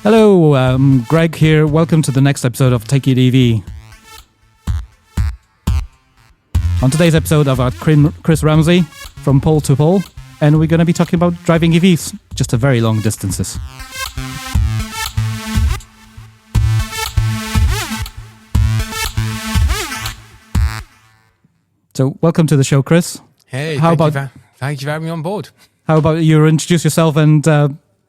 Hello, Greg here. Welcome to the next episode of Take It EV. On today's episode, I've got Chris Ramsey from Pole to Pole, and we're going to be talking about driving EVs, just a very long distances. So, welcome to the show, Chris. Hey, thank you for having me on board. How about you introduce yourself and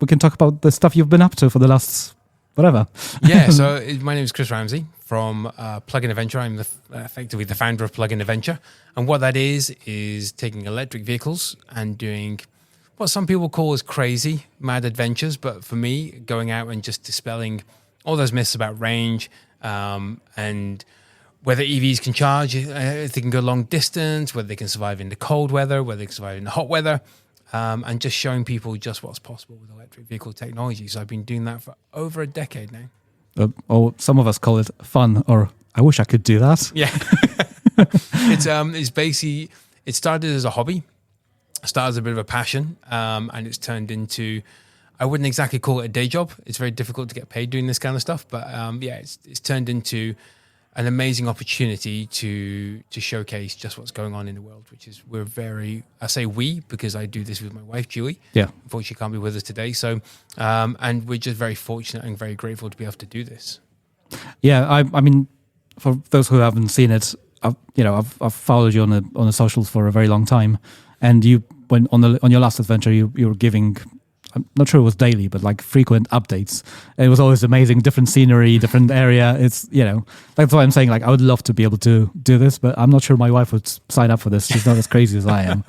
we can talk about the stuff you've been up to for the last whatever. Yeah, so my name is Chris Ramsey from Plug-in Adventure. I'm effectively the founder of Plug-in Adventure. And what that is taking electric vehicles and doing what some people call as crazy, mad adventures. But for me, going out and just dispelling all those myths about range and whether EVs can charge, if they can go long distance, whether they can survive in the cold weather, whether they can survive in the hot weather. And just showing people just what's possible with electric vehicle technology. So I've been doing that for over a decade now. Or some of us call it fun, or I wish I could do that. Yeah. It's basically, it started as a hobby, started as a bit of a passion, and it's turned into, I wouldn't exactly call it a day job. It's very difficult to get paid doing this kind of stuff. But it's turned into an amazing opportunity to showcase just what's going on in the world, which is I say we, because I do this with my wife, Julie. Yeah. Unfortunately, she can't be with us today. So, and we're just very fortunate and very grateful to be able to do this. Yeah. I mean, for those who haven't seen it, I've followed you on the socials for a very long time. And you, when on your last adventure, you were giving, I'm not sure it was daily, but like frequent updates. It was always amazing, different scenery, different area. It's, that's why I'm saying, like, I would love to be able to do this, but I'm not sure my wife would sign up for this. She's not as crazy as I am.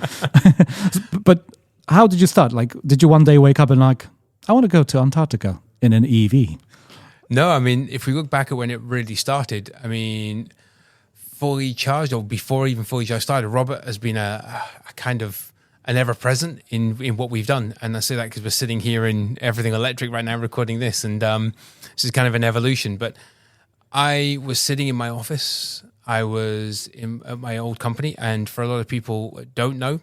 But how did you start? Like, did you one day wake up and like, I want to go to Antarctica in an EV? No, I mean, if we look back at when it really started, I mean, fully charged, or before even fully charged started, Robert has been a kind of an ever-present in what we've done. And I say that because we're sitting here in everything electric right now recording this. And this is kind of an evolution. But I was sitting in my office. I was at my old company. And for a lot of people who don't know,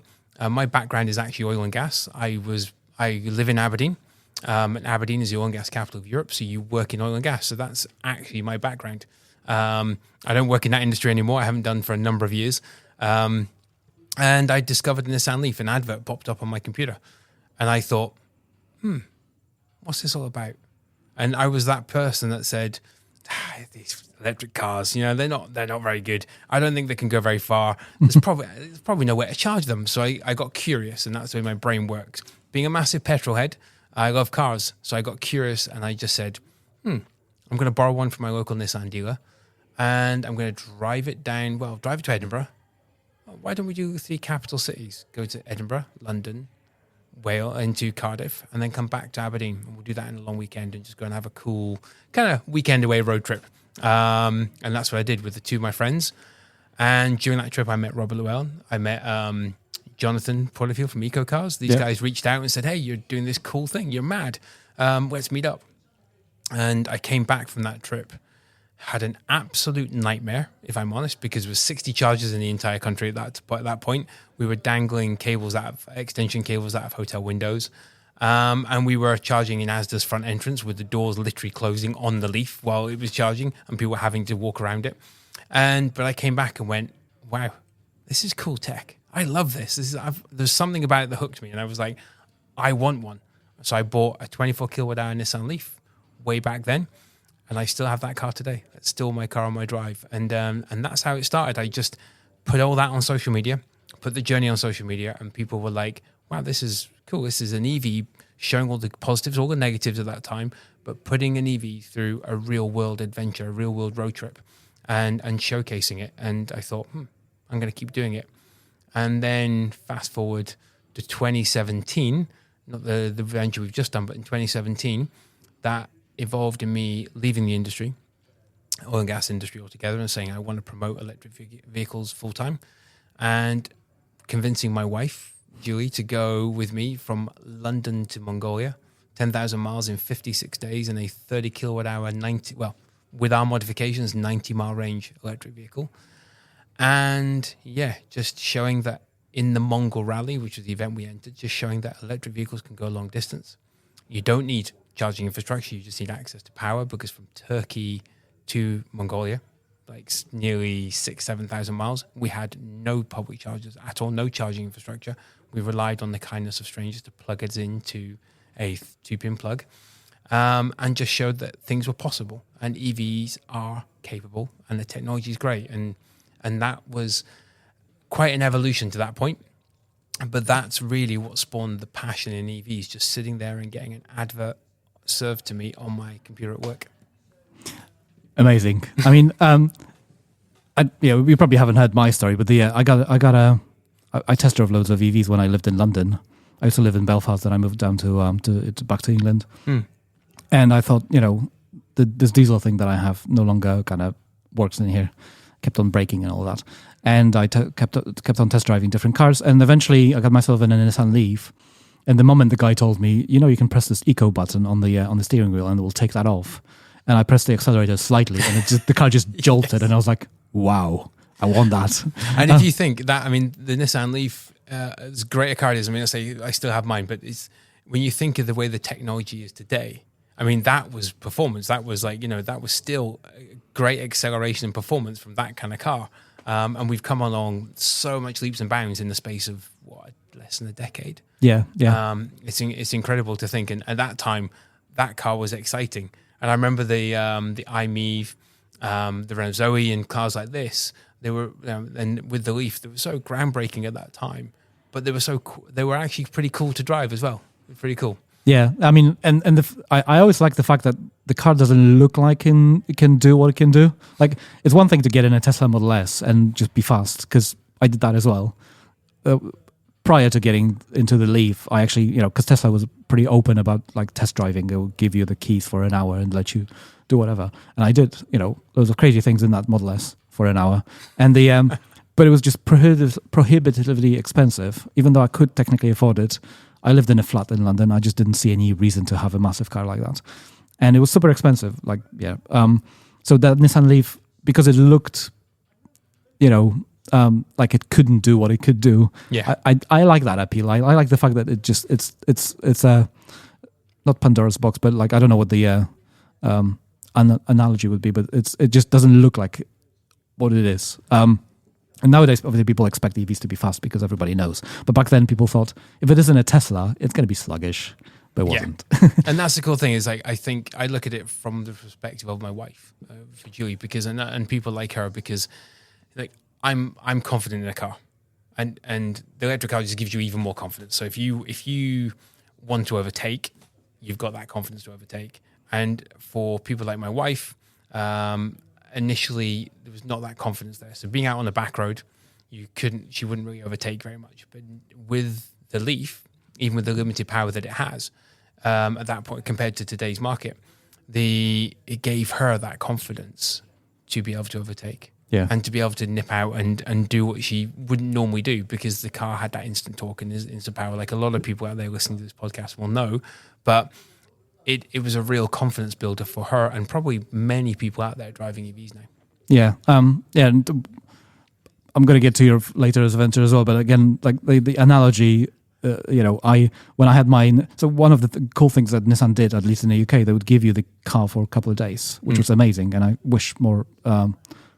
my background is actually oil and gas. I live in Aberdeen. And Aberdeen is the oil and gas capital of Europe. So you work in oil and gas. So that's actually my background. I don't work in that industry anymore. I haven't done for a number of years. And I discovered a Nissan Leaf, an advert popped up on my computer. And I thought, what's this all about? And I was that person that said, these electric cars, they're not very good. I don't think they can go very far. There's probably no way to charge them. So I got curious, and that's the way my brain works. Being a massive petrol head, I love cars. So I got curious, and I just said, I'm going to borrow one from my local Nissan dealer, and I'm going to drive it to Edinburgh. Why don't we do 3 capital cities? Go to Edinburgh, London, Wales, into Cardiff, and then come back to Aberdeen. And we'll do that in a long weekend and just go and have a cool kind of weekend away road trip. And that's what I did with the 2 of my friends. And during that trip, I met Robert Llewellyn. I met Jonathan Porterfield from Eco Cars. These guys reached out and said, hey, you're doing this cool thing. You're mad. Let's meet up. And I came back from that trip. Had an absolute nightmare, if I'm honest, because there was 60 chargers in the entire country at that point. We were dangling extension cables out of hotel windows. And we were charging in Asda's front entrance with the doors literally closing on the Leaf while it was charging and people were having to walk around it. But I came back and went, wow, this is cool tech. I love this. There's something about it that hooked me. And I was like, I want one. So I bought a 24 kilowatt hour Nissan Leaf way back then. And I still have that car today. It's still my car on my drive. And that's how it started. I just put all that on social media, put the journey on social media, and people were like, wow, this is cool. This is an EV showing all the positives, all the negatives at that time, but putting an EV through a real world adventure, a real world road trip and showcasing it. And I thought, I'm going to keep doing it. And then fast forward to 2017, not the venture we've just done, but in 2017, that evolved in me leaving the industry, oil and gas industry altogether, and saying I want to promote electric vehicles full time, and convincing my wife, Julie, to go with me from London to Mongolia, 10,000 miles in 56 days in a 30 kilowatt hour, with our modifications, 90 mile range electric vehicle. And just showing that in the Mongol Rally, which was the event we entered, just showing that electric vehicles can go long distance. You don't need charging infrastructure. You just need access to power, because from Turkey to Mongolia, like nearly 7,000 miles, we had no public chargers at all, no charging infrastructure. We relied on the kindness of strangers to plug us into a 2-pin plug, and just showed that things were possible, and EVs are capable, and the technology is great. And that was quite an evolution to that point. But that's really what spawned the passion in EVs, just sitting there and getting an advert served to me on my computer at work. Amazing. I mean, you probably haven't heard my story, but I test drove loads of EVs when I lived in London. I used to live in Belfast, and I moved down to back to England. And I thought, this diesel thing that I have no longer kind of works in here. Kept on braking and all that. And I kept on test driving different cars. And eventually I got myself in a Nissan Leaf. And the moment the guy told me, you can press this eco button on the steering wheel and it will take that off. And I pressed the accelerator slightly, and the car just jolted. Yes. And I was like, wow, I want that. And if you think that, the Nissan Leaf, as great a car it is, I still have mine, but it's when you think of the way the technology is today, that was performance. That was that was still great acceleration and performance from that kind of car. And we've come along so much leaps and bounds in the space of less than a decade. Yeah. It's incredible to think. And at that time, that car was exciting. And I remember the iMeave, the Renault Zoe, and cars like this. They were, and with the Leaf, they were so groundbreaking at that time. But they were actually pretty cool to drive as well. Pretty cool. Yeah, I always like the fact that the car doesn't look like it can do what it can do. Like, it's one thing to get in a Tesla Model S and just be fast, because I did that as well. Prior to getting into the Leaf, I actually, because Tesla was pretty open about like test driving. They will give you the keys for an hour and let you do whatever. And I did, loads of crazy things in that Model S for an hour. And but it was just prohibitively expensive, even though I could technically afford it. I lived in a flat in London. I just didn't see any reason to have a massive car like that. And it was super expensive. So that Nissan Leaf, because it looked, like it couldn't do what it could do. Yeah. I like that appeal. I like the fact that it's a, not Pandora's box, but like, I don't know what the analogy would be, but it just doesn't look like what it is. And nowadays, obviously, people expect EVs to be fast because everybody knows. But back then, people thought, if it isn't a Tesla, it's going to be sluggish. But it wasn't. And that's the cool thing is, I think I look at it from the perspective of my wife, for Julie, because and people like her, because I'm confident in a car, and the electric car just gives you even more confidence. So if you want to overtake, you've got that confidence to overtake. And for people like my wife, initially there was not that confidence there. So being out on the back road, she wouldn't really overtake very much. But with the Leaf, even with the limited power that it has, at that point compared to today's market, it gave her that confidence to be able to overtake. Yeah. And to be able to nip out and do what she wouldn't normally do, because the car had that instant torque and instant power, like a lot of people out there listening to this podcast will know. But it was a real confidence builder for her, and probably many people out there driving EVs now. Yeah. And I'm going to get to your later adventure as well. But again, like the analogy, when I had mine, so one of the cool things that Nissan did, at least in the UK, they would give you the car for a couple of days, which was amazing. And I wish more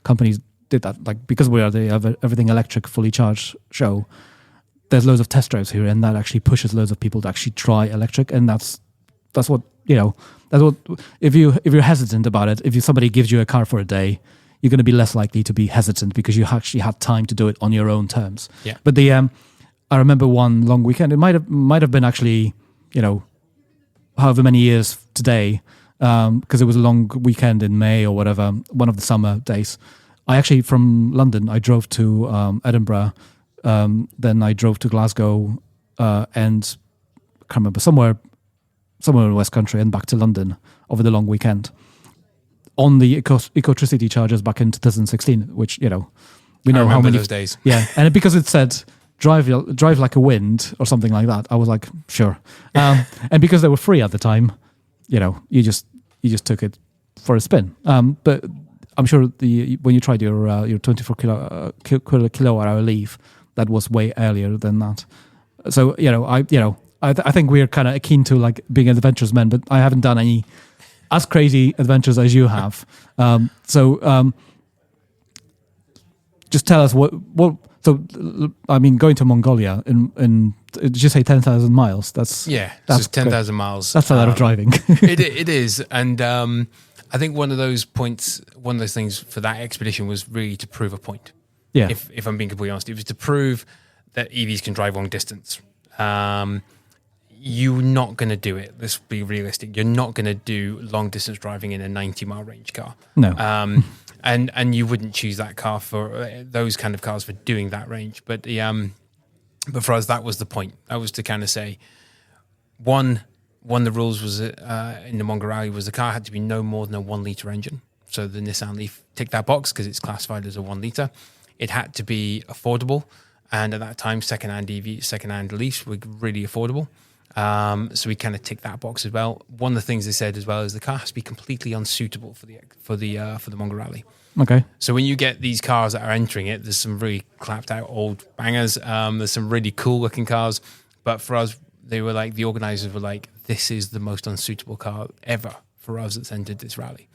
companies did that. Like, because we are the everything electric, fully charged show, there's loads of test drives here, and that actually pushes loads of people to actually try electric. And that's what, that's what, if you're hesitant about it, if somebody gives you a car for a day, you're going to be less likely to be hesitant because you actually had time to do it on your own terms. Yeah. But I remember one long weekend. It might have been actually, however many years today, because it was a long weekend in May or whatever, one of the summer days. I actually, from London, I drove to Edinburgh, then I drove to Glasgow, and I can't remember, somewhere in the West Country, and back to London over the long weekend on the Ecotricity chargers back in 2016, which, we know how many those days. Yeah, and because it said drive like a wind or something like that, I was like, sure. And because they were free at the time, you just took it for a spin. But I'm sure when you tried your 24 kilowatt hour Leaf, that was way earlier than that. So I think we're kind of keen to like being adventurous men, but I haven't done any as crazy adventures as you have. So just tell us what. So I mean, going to Mongolia in did you say 10,000 miles? That's just 10,000 miles. That's a lot of driving. it is, and I think one of those things for that expedition was really to prove a point. Yeah. If I'm being completely honest, it was to prove that EVs can drive long distance. You're not going to do it. Let's be realistic. You're not going to do long distance driving in a 90-mile range car. No. And you wouldn't choose that car for those kind of cars for doing that range. But but for us, that was the point. That was to kind of say, one of the rules was in the Mongol Rally was the car had to be no more than a 1 litre engine. So the Nissan Leaf ticked that box because it's classified as a 1 litre. It had to be affordable. And at that time, second-hand Leafs were really affordable. So we kind of ticked that box as well. One of the things they said as well is the car has to be completely unsuitable for the Mongol Rally. Okay. So when you get these cars that are entering it, there's some really clapped out old bangers. There's some really cool looking cars. But for us, the organizers were like, this is the most unsuitable car ever for us that's entered this rally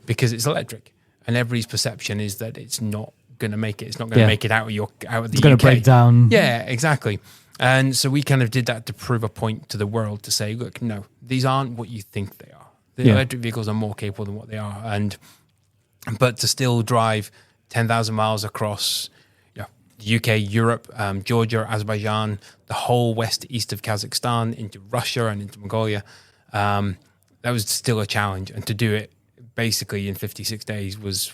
because it's electric. And everybody's perception is that it's not going to make it. It's not going to make it out of the UK. It's going to break down. Yeah, exactly. And so we kind of did that to prove a point to the world to say, look, no, these aren't what you think they are. The electric vehicles are more capable than what they are. But to still drive 10,000 miles across the UK, Europe, Georgia, Azerbaijan, the whole east of Kazakhstan, into Russia and into Mongolia, that was still a challenge. And to do it basically in 56 days was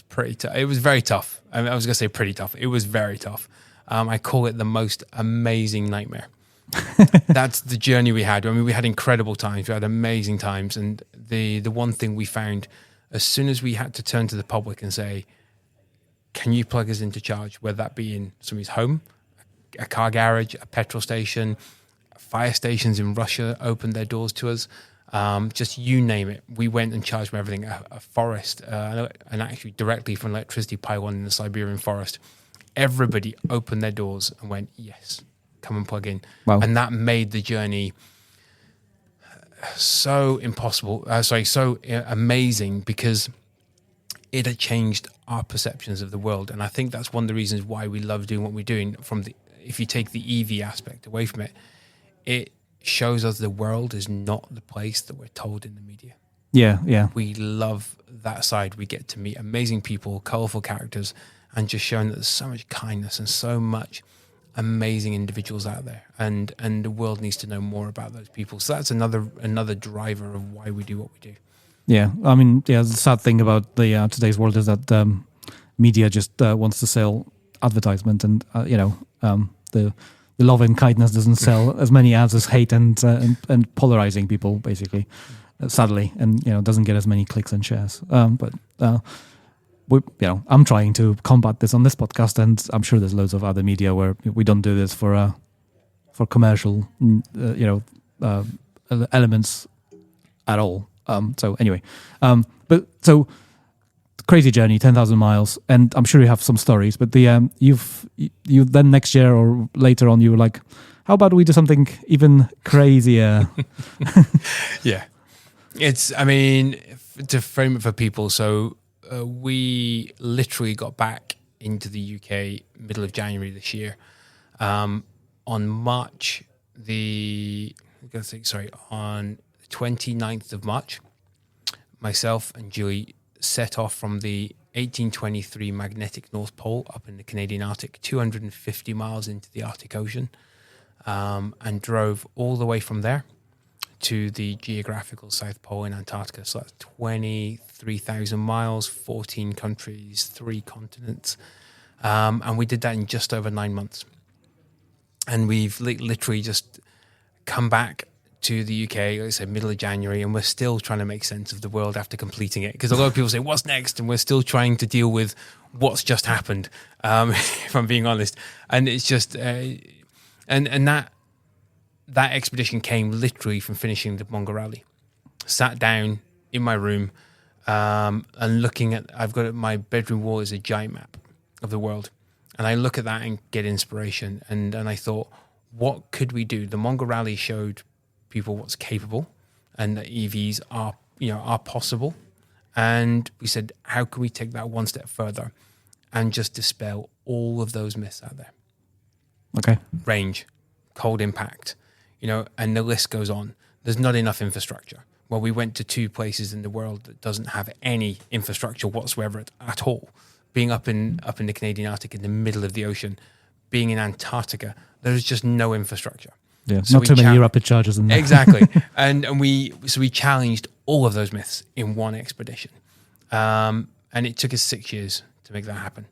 pretty tough. It was very tough. I was going to say pretty tough. It was very tough. I call it the most amazing nightmare. That's the journey we had. I mean, we had incredible times. We had amazing times. And the one thing we found, as soon as we had to turn to the public and say, can you plug us into charge, whether that be in somebody's home, a car garage, a petrol station, fire stations in Russia opened their doors to us. Just you name it. We went and charged for everything. A forest, and actually directly from an electricity pylon in the Siberian forest. Everybody opened their doors and went, yes, come and plug in. Wow. And that made the journey so amazing because it had changed our perceptions of the world. And I think that's one of the reasons why we love doing what we're doing. If you take the EV aspect away from it, it shows us the world is not the place that we're told in the media. Yeah. We love that side. We get to meet amazing people, colorful characters, and just showing that there's so much kindness and so much amazing individuals out there, and the world needs to know more about those people. So that's another driver of why we do what we do. Yeah, I mean, the sad thing about the today's world is that media just wants to sell advertisement, and the love and kindness doesn't sell as many ads as hate and polarizing people, basically, sadly, and doesn't get as many clicks and shares. But I'm trying to combat this on this podcast, and I'm sure there's loads of other media where we don't do this for commercial, elements at all. So anyway, but so crazy journey, 10,000 miles, and I'm sure you have some stories. But you then next year or later on, you were like, how about we do something even crazier? Yeah, to frame it for people, so. We literally got back into the UK middle of January this year. On the 29th of March, myself and Julie set off from the 1823 magnetic North Pole up in the Canadian Arctic, 250 miles into the Arctic Ocean, and drove all the way from there to the geographical South Pole in Antarctica. So that's 23,000 miles, 14 countries, 3 continents. And we did that in just over 9 months. And we've literally just come back to the UK, like I said, middle of January, and we're still trying to make sense of the world after completing it. Because a lot of people say, what's next? And we're still trying to deal with what's just happened, if I'm being honest. And it's just, and that expedition came literally from finishing the Mongol Rally. Sat down in my room and looking at, I've got my bedroom wall is a giant map of the world. And I look at that and get inspiration. And I thought, what could we do? The Mongol Rally showed people what's capable, and that EVs are possible. And we said, how can we take that one step further and just dispel all of those myths out there? Okay. Range, cold impact, and the list goes on. There's not enough infrastructure. Well, we went to 2 places in the world that doesn't have any infrastructure whatsoever at all. Being up in the Canadian Arctic in the middle of the ocean, being in Antarctica, there's just no infrastructure. Yeah, so not too many rapid chargers in there. Exactly. and we challenged all of those myths in one expedition. And it took us 6 years to make that happen.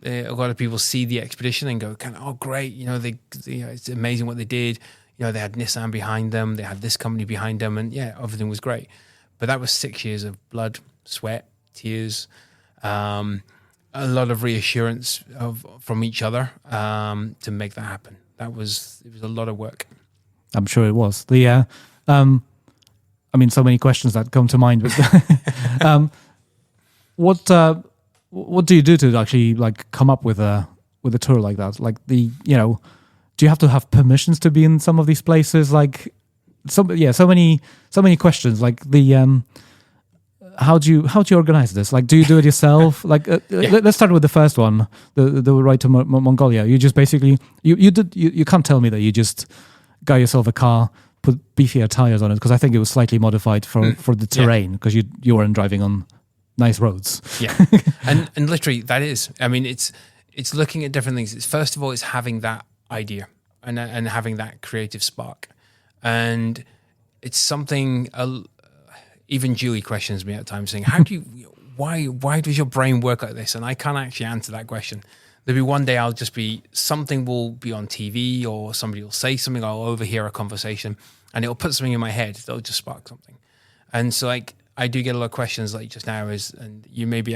A lot of people see the expedition and go, oh, great, it's amazing what they did. They had Nissan behind them, they had this company behind them, and yeah, everything was great. But that was 6 years of blood, sweat, tears, a lot of reassurance from each other to make that happen. It was a lot of work. I'm sure it was. So many questions that come to mind. But what do you do to actually come up with a tour like that? Do you have to have permissions to be in some of these places? So many questions. How do you organize this? Do you do it yourself? Let's start with the first one, the ride to Mongolia. You just basically you can't tell me that you just got yourself a car, put beefier tires on it, because I think it was slightly modified for the terrain, because you weren't driving on nice roads. Yeah, and literally that is. It's looking at different things. First of all, it's having that idea and having that creative spark, and it's something. Even Julie questions me at times, saying, "How do you? Why does your brain work like this?" And I can't actually answer that question. There'll be one day something will be on TV, or somebody will say something. I'll overhear a conversation, and it'll put something in my head. It'll just spark something. And so, I do get a lot of questions like just now and you may be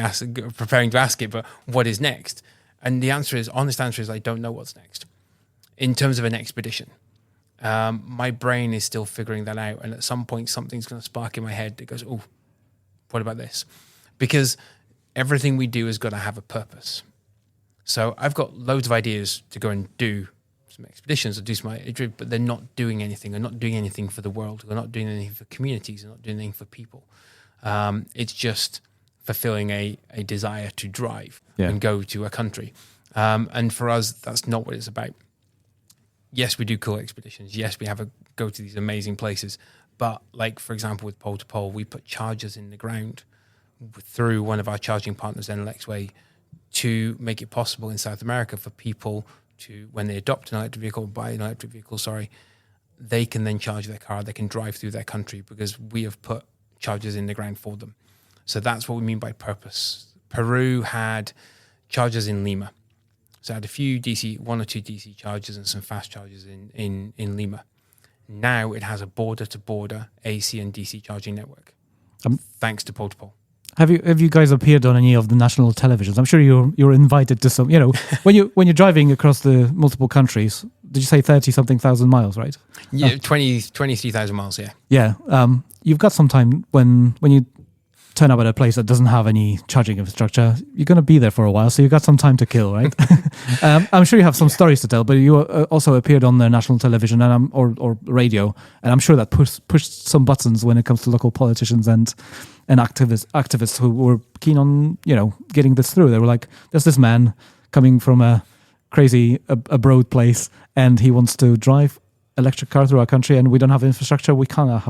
preparing to ask it, but what is next? And the honest answer is, I don't know what's next in terms of an expedition. My brain is still figuring that out, and at some point something's going to spark in my head that goes, oh, what about this? Because everything we do has got to have a purpose. So I've got loads of ideas to go and do some expeditions or do some, but they're not doing anything. They're not doing anything for the world. They're not doing anything for communities. They're not doing anything for people. It's just fulfilling a desire to drive and go to a country. And for us, that's not what it's about. Yes, we do cool expeditions. Yes, we go to these amazing places. But for example, with Pole to Pole, we put chargers in the ground through one of our charging partners, NLX Way, to make it possible in South America for people to, when they adopt an electric vehicle, buy an electric vehicle, they can then charge their car. They can drive through their country because we have put chargers in the ground for them. So that's what we mean by purpose. Peru had chargers in Lima. So I had one or two DC chargers and some fast chargers in Lima. Now it has a border-to-border AC and DC charging network, thanks to Pole to Pole. Have you guys appeared on any of the national televisions? I'm sure you're invited to some. When you're driving across the multiple countries. Did you say 30-something thousand miles, right? Yeah, 23,000 miles. Yeah. Yeah. You've got some time when you turn up at a place that doesn't have any charging infrastructure. You're going to be there for a while, so you've got some time to kill, right? I'm sure you have some stories to tell, but you also appeared on the national television or radio, and I'm sure that pushed some buttons when it comes to local politicians and activists who were keen on getting this through. They were like, "There's this man coming from a crazy abroad place, and he wants to drive electric car through our country, and we don't have infrastructure. We cannot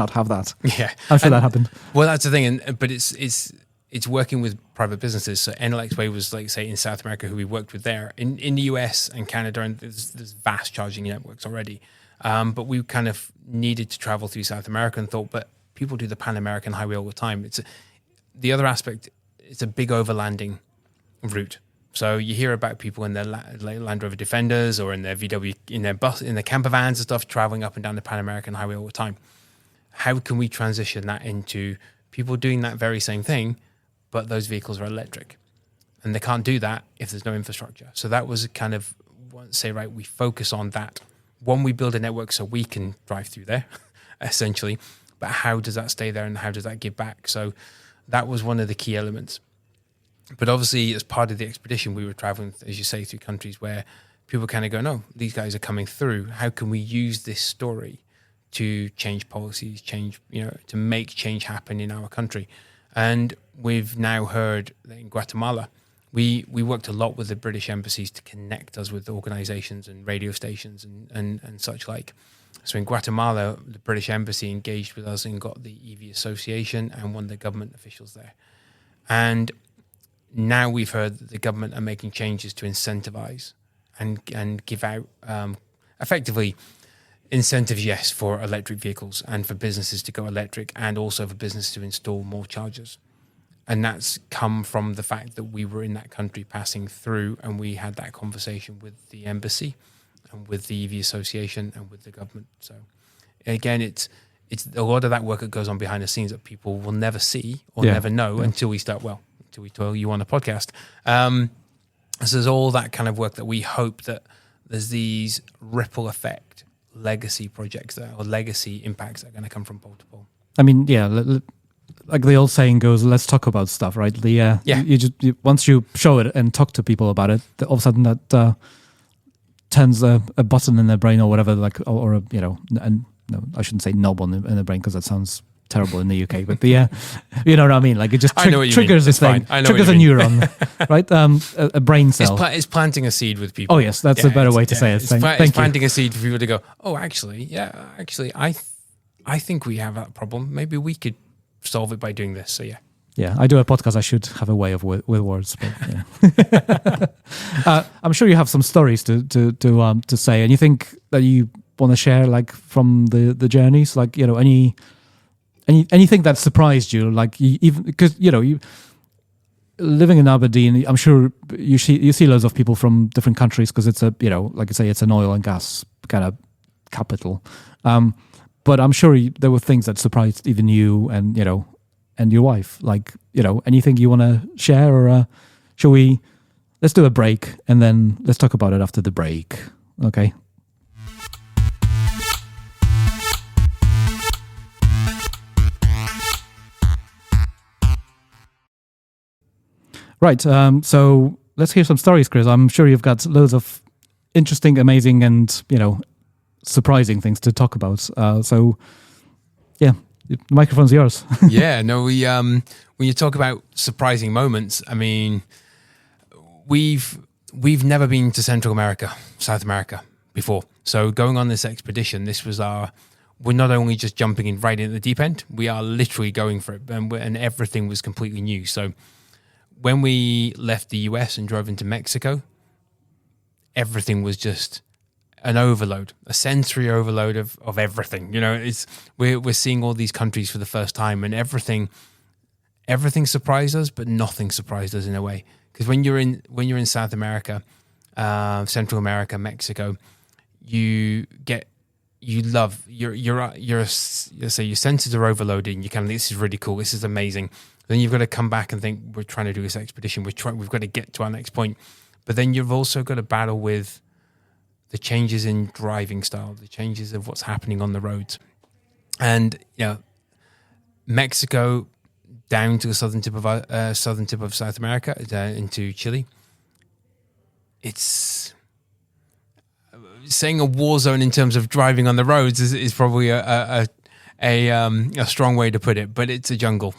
have that." Yeah, I'm sure that happened. Well, that's the thing, but it's working with private businesses. So NLX Way was say in South America, who we worked with there. In the US and Canada, and there's vast charging networks already. But we kind of needed to travel through South America and thought, but people do the Pan American Highway all the time. The other aspect. It's a big overlanding route. So you hear about people in their Land Rover Defenders or in their VW, in their bus, in their camper vans and stuff, traveling up and down the Pan American Highway all the time. How can we transition that into people doing that very same thing, but those vehicles are electric? And they can't do that if there's no infrastructure. So that was kind of, we focus on that. One, we build a network so we can drive through there, essentially. But how does that stay there and how does that give back? So that was one of the key elements. But obviously, as part of the expedition, we were traveling, as you say, through countries where people kind of go, no, these guys are coming through. How can we use this story to change policies, to make change happen in our country? And we've now heard that in Guatemala, we worked a lot with the British embassies to connect us with organizations and radio stations and such like. So in Guatemala, the British embassy engaged with us and got the EV Association and one of the government officials there. And now we've heard that the government are making changes to incentivize and give out effectively incentives, yes, for electric vehicles and for businesses to go electric and also for businesses to install more chargers. And that's come from the fact that we were in that country passing through and we had that conversation with the embassy and with the EV Association and with the government. So again, it's a lot of that work that goes on behind the scenes that people will never see or never know until we tell you on a podcast. So there's all that kind of work that we hope that there's these ripple effect legacy projects or legacy impacts that are going to come from pole to pole. I mean, like the old saying goes, let's talk about stuff, right? Once you show it and talk to people about it, all of a sudden that turns a button in their brain or whatever, like, or and no, I shouldn't say knob in the brain because that sounds terrible in the UK, but you know what I mean? Like it just triggers this thing, triggers a neuron, right? A brain cell. It's planting a seed with people. Oh yes, that's a better way to say it. It's planting a seed for people to go, oh, actually, I think we have that problem. Maybe we could solve it by doing this. So yeah, I do a podcast. I should have a way of with words, but I'm sure you have some stories to say, and you think that you want to share, like from the journeys, like anything that surprised you, like even because you living in Aberdeen, I'm sure you see loads of people from different countries because it's like I say, it's an oil and gas kind of capital. But I'm sure there were things that surprised even you and your wife. Like anything you want to share, or shall we? Let's do a break and then let's talk about it after the break. Okay. Right, so let's hear some stories, Chris. I'm sure you've got loads of interesting, amazing, and surprising things to talk about. So, yeah, the microphone's yours. Yeah, no, when you talk about surprising moments, I mean, we've never been to Central America, South America before. So going on this expedition, we're not only just jumping in right in the deep end, we are literally going for it, and everything was completely new. So when we left the US and drove into Mexico, everything was just an overload, a sensory overload of everything. We're seeing all these countries for the first time, and everything surprised us, but nothing surprised us in a way. Because when you're in South America, Central America, Mexico, your senses are overloaded, and you kind of, this is really cool, this is amazing. Then you've got to come back and think, we're trying to do this expedition, we've got to get to our next point. But then you've also got to battle with the changes in driving style, the changes of what's happening on the roads. And Mexico down to the southern tip of South America, into Chile. It's saying a war zone in terms of driving on the roads is probably a strong way to put it, but it's a jungle.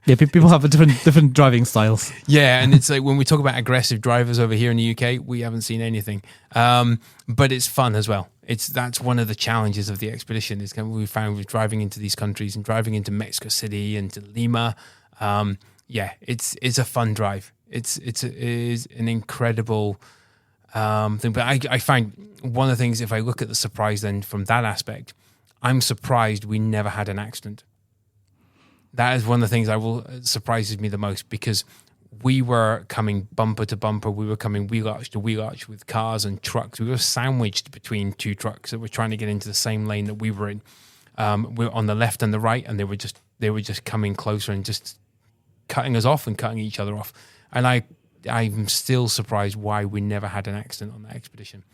Yeah, people have different driving styles. Yeah, and it's like when we talk about aggressive drivers over here in the UK, we haven't seen anything. But it's fun as well. That's one of the challenges of the expedition is kind of we found with driving into these countries and driving into Mexico City and to Lima. It's a fun drive. It is an incredible thing. But I find one of the things, if I look at the surprise then from that aspect, I'm surprised we never had an accident. That is one of the things surprises me the most, because we were coming bumper to bumper. We were coming wheel arch to wheel arch with cars and trucks. We were sandwiched between two trucks that were trying to get into the same lane that we were in. We're on the left and the right, and they were just coming closer and just cutting us off and cutting each other off. And I'm still surprised why we never had an accident on that expedition.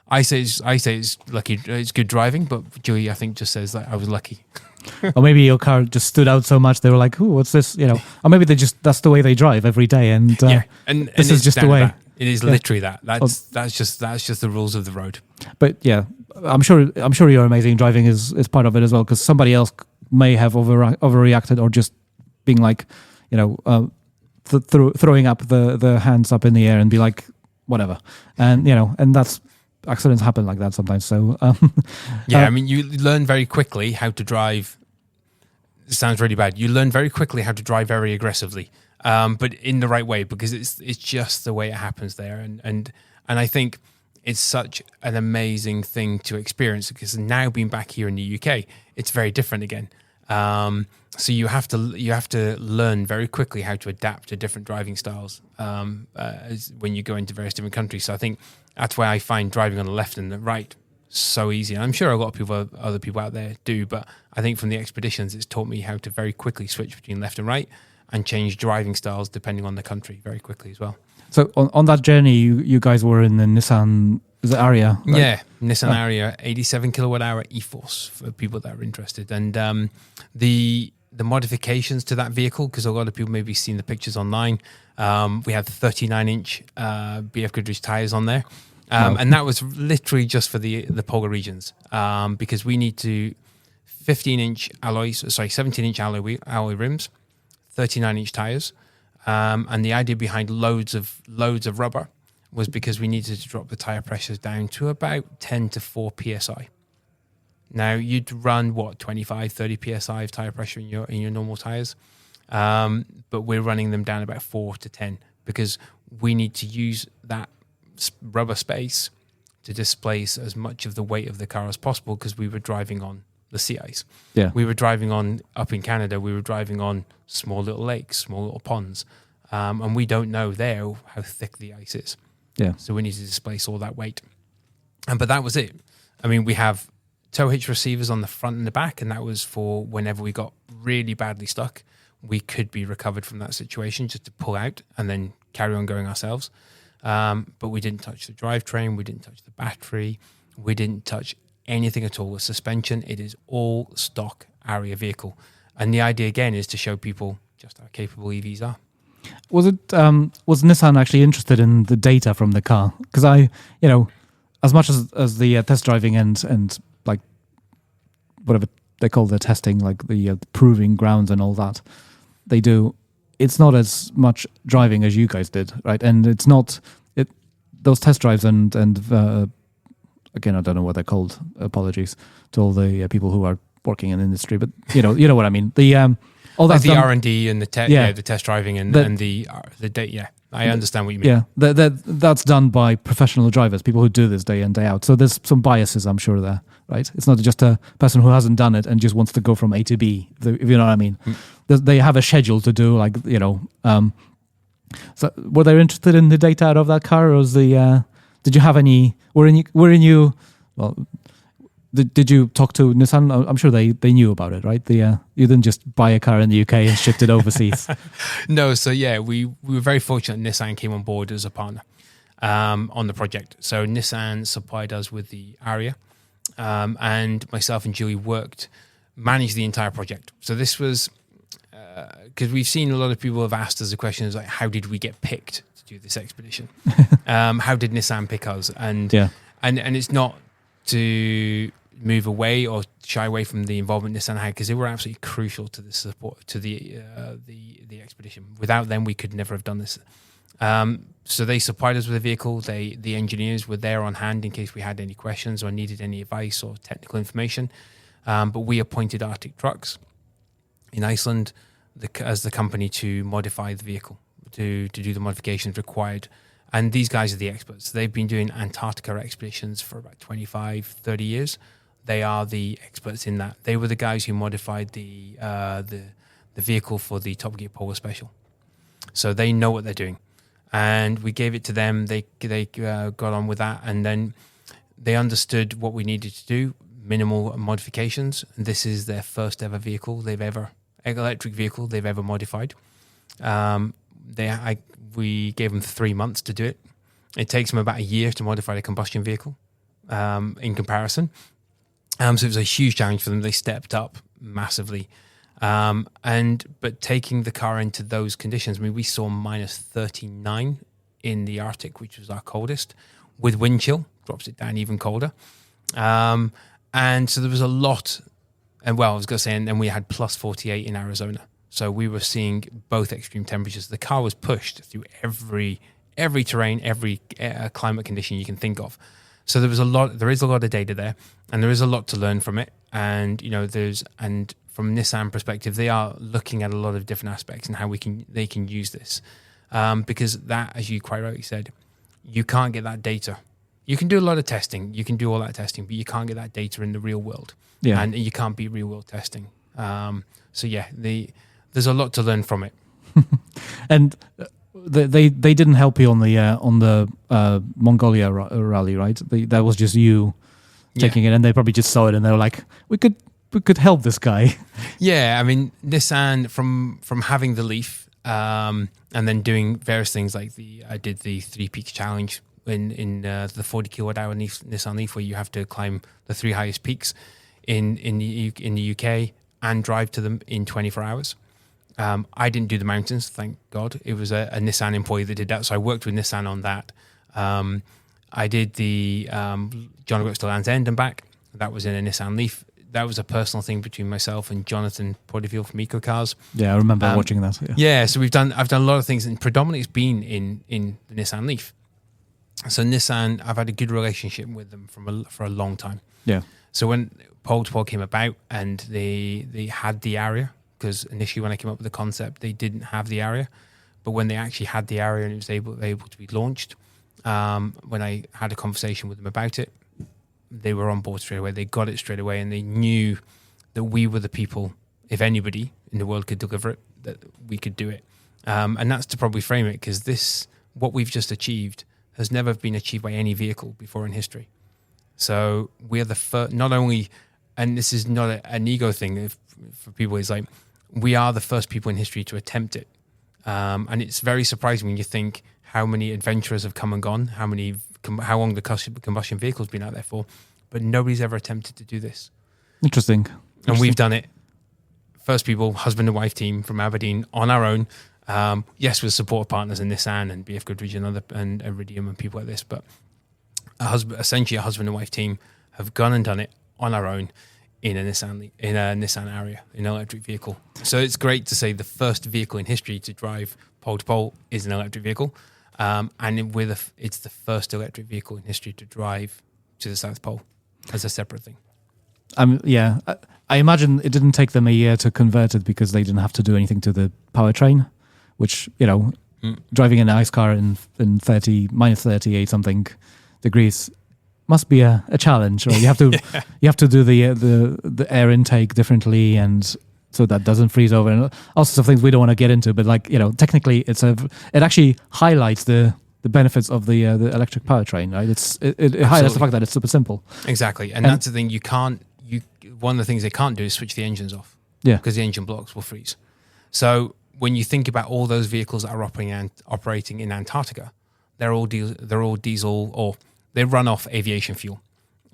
I say it's lucky. It's good driving, but Julie, I think, just says that I was lucky. Or maybe your car just stood out so much they were like, "Ooh, what's this?" Or maybe that's the way they drive every day, and this is just the way. It is literally that. That's just the rules of the road. But yeah, I'm sure your amazing driving is part of it as well, because somebody else may have overreacted or just being like, throwing up the hands up in the air and be like, whatever, and and that's accidents happen like that sometimes. So I mean, you learn very quickly how to drive. It sounds really bad. You learn very quickly how to drive very aggressively, but in the right way, because it's just the way it happens there. And I think it's such an amazing thing to experience, because now being back here in the UK, it's very different again. So you have to learn very quickly how to adapt to different driving styles when you go into various different countries. So I think that's why I find driving on the left and the right so easy. And I'm sure a lot of other people out there do, but I think from the expeditions, it's taught me how to very quickly switch between left and right and change driving styles depending on the country very quickly as well. So on that journey, you guys were in the Nissan Ariya, right? Yeah, Nissan Ariya, 87 kilowatt hour e-force for people that are interested. And the modifications to that vehicle, because a lot of people maybe seen the pictures online, we had 39-inch BF Goodrich tires on there. And that was literally just for the polar regions, because we need 17-inch alloy rims, 39-inch tires. And the idea behind loads of rubber was because we needed to drop the tire pressures down to about 10 to 4 psi. Now you'd run 25, 30 psi of tire pressure in your normal tires, but we're running them down about 4 to 10 because we need to use that rubber space to displace as much of the weight of the car as possible, because we were driving on the sea ice. Yeah, we were driving on up in Canada. We were driving on small little lakes, small little ponds, and we don't know there how thick the ice is. Yeah, so we need to displace all that weight. But that was it. I mean, we have tow hitch receivers on the front and the back, and that was for whenever we got really badly stuck, we could be recovered from that situation just to pull out and then carry on going ourselves. But we didn't touch the drivetrain, we didn't touch the battery, we didn't touch anything at all. The suspension, it is all stock Ariya vehicle. And the idea again is to show people just how capable EVs are. Was Nissan actually interested in the data from the car? Because as much as the test driving and like whatever they call the testing, like the proving grounds and all that they do, it's not as much driving as you guys did, right? And it's not those test drives and again, I don't know what they're called. Apologies to all the people who are working in the industry, but you know what I mean. All like that the R&D and the test driving and the date. Yeah, I understand what you mean. Yeah, that's done by professional drivers, people who do this day in, day out. So there's some biases, I'm sure, there, right? It's not just a person who hasn't done it and just wants to go from A to B, if you know what I mean. They have a schedule to do, like, So were they interested in the data out of that car, or was did you have any? Did you talk to Nissan? I'm sure they knew about it, right? You didn't just buy a car in the UK and shipped it overseas. No, so yeah, we were very fortunate Nissan came on board as a partner on the project. So Nissan supplied us with the Ariya, and myself and Julie managed the entire project. So this was, because we've seen a lot of people have asked us the questions like, how did we get picked to do this expedition? How did Nissan pick us? And it's not to move away or shy away from the involvement Nissan had, because they were absolutely crucial to the support to the expedition. Without them, we could never have done this. So they supplied us with a vehicle. The engineers were there on hand in case we had any questions or needed any advice or technical information. But we appointed Arctic Trucks in Iceland as the company to modify the vehicle, to do the modifications required. And these guys are the experts. They've been doing Antarctica expeditions for about 25, 30 years. They are the experts in that. They were the guys who modified the vehicle for the Top Gear Polar Special. So they know what they're doing. And we gave it to them. They got on with that. And then they understood what we needed to do, minimal modifications. This is their first ever vehicle electric vehicle they've ever modified. We gave them 3 months to do it. It takes them about a year to modify a combustion vehicle in comparison. So it was a huge challenge for them. They stepped up massively. But taking the car into those conditions, I mean, we saw minus 39 in the Arctic, which was our coldest, with wind chill, drops it down even colder. And so there was a lot. And well, I was going to say, and then we had plus 48 in Arizona. So we were seeing both extreme temperatures. The car was pushed through every terrain, every climate condition you can think of. So there is a lot of data there, and there is a lot to learn from it. And and from Nissan perspective, they are looking at a lot of different aspects and how they can use this, because that, as you quite rightly said, you can't get that data. You can do a lot of testing, you can do all that testing, but you can't get that data in the real world, and you can't beat real world testing. So yeah, there's a lot to learn from it. And they didn't help you on the Mongolia rally, right? That was just you taking it, and they probably just saw it and they were like, we could help this guy. Yeah, I mean, Nissan from having the Leaf, and then doing various things like I did the 3 Peaks challenge in the 40 kilowatt hour Nissan Leaf, where you have to climb the 3 highest peaks in the UK and drive to them in 24 hours. I didn't do the mountains, thank God. It was a Nissan employee that did that, so I worked with Nissan on that. I did the John O'Groats to Land's End and back. That was in a Nissan Leaf. That was a personal thing between myself and Jonathan Porterfield from EcoCars. Yeah, I remember watching that. Yeah, so I've done a lot of things, and predominantly it's been in the Nissan Leaf. So Nissan, I've had a good relationship with them for a long time. Yeah. So when Pole to Pole came about and they had the area, because initially when I came up with the concept, they didn't have the area, but when they actually had the area and it was able to be launched, when I had a conversation with them about it, they were on board straight away. They got it straight away, and they knew that we were the people, if anybody in the world could deliver it, that we could do it. And that's to probably frame it, because what we've just achieved has never been achieved by any vehicle before in history. So we're the first, not only, and this is not an ego thing for people, it's like, we are the first people in history to attempt it. And it's very surprising when you think how many adventurers have come and gone, how long the combustion vehicle's been out there for, but nobody's ever attempted to do this. Interesting. And we've done it. First people, husband and wife team from Aberdeen on our own. Yes, with support of partners in Nissan and BF Goodrich and Iridium and people like this, but essentially a husband and wife team have gone and done it on our own in a Nissan area, in an electric vehicle. So it's great to say the first vehicle in history to drive pole to pole is an electric vehicle, and it's the first electric vehicle in history to drive to the South Pole as a separate thing. Yeah, I imagine it didn't take them a year to convert it because they didn't have to do anything to the powertrain, which, driving an ice car in minus 38 something degrees must be a challenge. Or you have to you have to do the air intake differently, and so that doesn't freeze over, and all sorts of things we don't want to get into. But technically, it actually highlights the benefits of the electric powertrain, right? It highlights the fact that it's super simple. Exactly, and that's the thing. One of the things they can't do is switch the engines off. Yeah, because the engine blocks will freeze. So when you think about all those vehicles that are operating in Antarctica, they're all diesel, or they run off aviation fuel.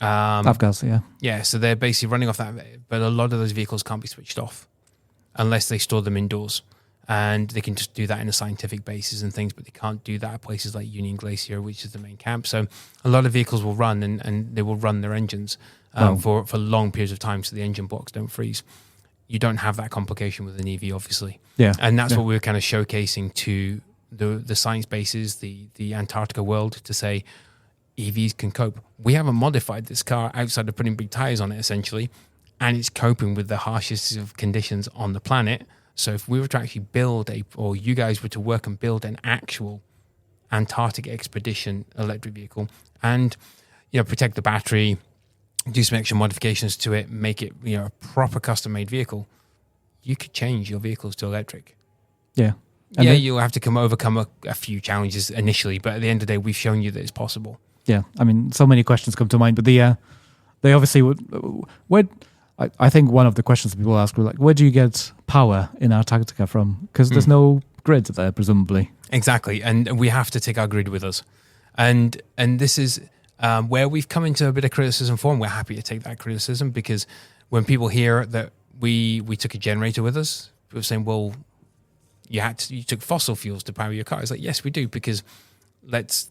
Avgas, yeah. Yeah, so they're basically running off that, but a lot of those vehicles can't be switched off unless they store them indoors. And they can just do that in a scientific basis and things, but they can't do that at places like Union Glacier, which is the main camp. So a lot of vehicles will run and they will run their engines for long periods of time, so the engine blocks don't freeze. You don't have that complication with an EV, obviously. Yeah. And that's what we're kind of showcasing to the science bases, the Antarctica world, to say EVs can cope. We haven't modified this car outside of putting big tires on it, essentially, and it's coping with the harshest of conditions on the planet. So if we were to actually or you guys were to work and build an actual Antarctic expedition electric vehicle and, protect the battery, do some extra modifications to it, make it, a proper custom-made vehicle, you could change your vehicles to electric. Yeah. And you'll have to overcome a few challenges initially, but at the end of the day, we've shown you that it's possible. Yeah. I mean, so many questions come to mind, but they obviously would... I think one of the questions people ask were like, where do you get power in Antarctica from? Because there's no grid there, presumably. Exactly, and we have to take our grid with us. And this is where we've come into a bit of criticism for, and we're happy to take that criticism, because when people hear that we took a generator with us, people are saying, well, you took fossil fuels to power your car. It's like, yes, we do, because let's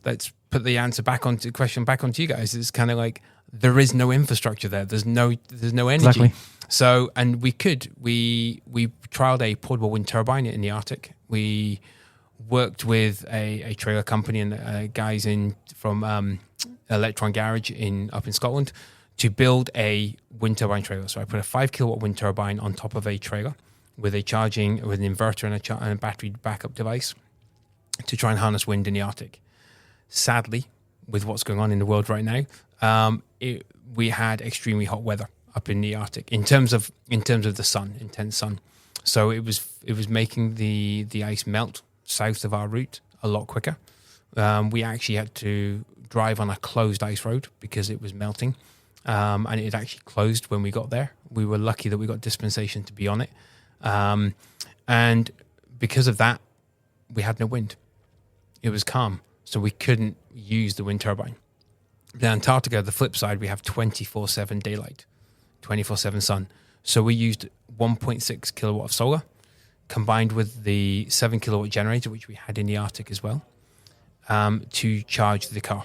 put the answer back onto the question back onto you guys. It's kind of like there is no infrastructure there. There's no energy. Exactly. So, and we trialed a portable wind turbine in the Arctic. We worked with a trailer company and guys from Electron Garage up in Scotland to build a wind turbine trailer. So I put a 5 kilowatt wind turbine on top of a trailer with an inverter and a battery backup device to try and harness wind in the Arctic. Sadly, with what's going on in the world right now, we had extremely hot weather up in the Arctic in terms of the sun, intense sun. So it was making the ice melt south of our route a lot quicker. We actually had to drive on a closed ice road because it was melting, and it had actually closed when we got there. We were lucky that we got dispensation to be on it, and because of that, we had no wind. It was calm, so we couldn't use the wind turbine. In Antarctica, the flip side, we have 24/7 daylight, 24/7 sun. So we used 1.6 kilowatt of solar combined with the 7 kilowatt generator, which we had in the Arctic as well, to charge the car.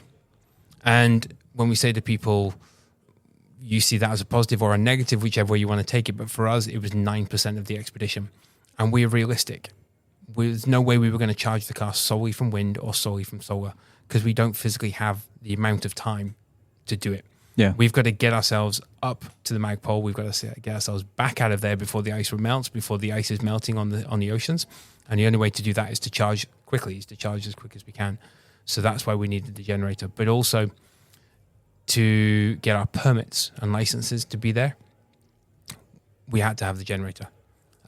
And when we say to people, you see that as a positive or a negative, whichever way you want to take it. But for us, it was 9% of the expedition. And we're realistic. There's no way we were going to charge the car solely from wind or solely from solar because we don't physically have the amount of time to do it. Yeah. We've got to get ourselves up to the Mag Pole. We've got to get ourselves back out of there before the ice melts, before the ice is melting on the oceans. And the only way to do that is to charge quickly, is to charge as quick as we can. So that's why we needed the generator. But also to get our permits and licenses to be there, we had to have the generator.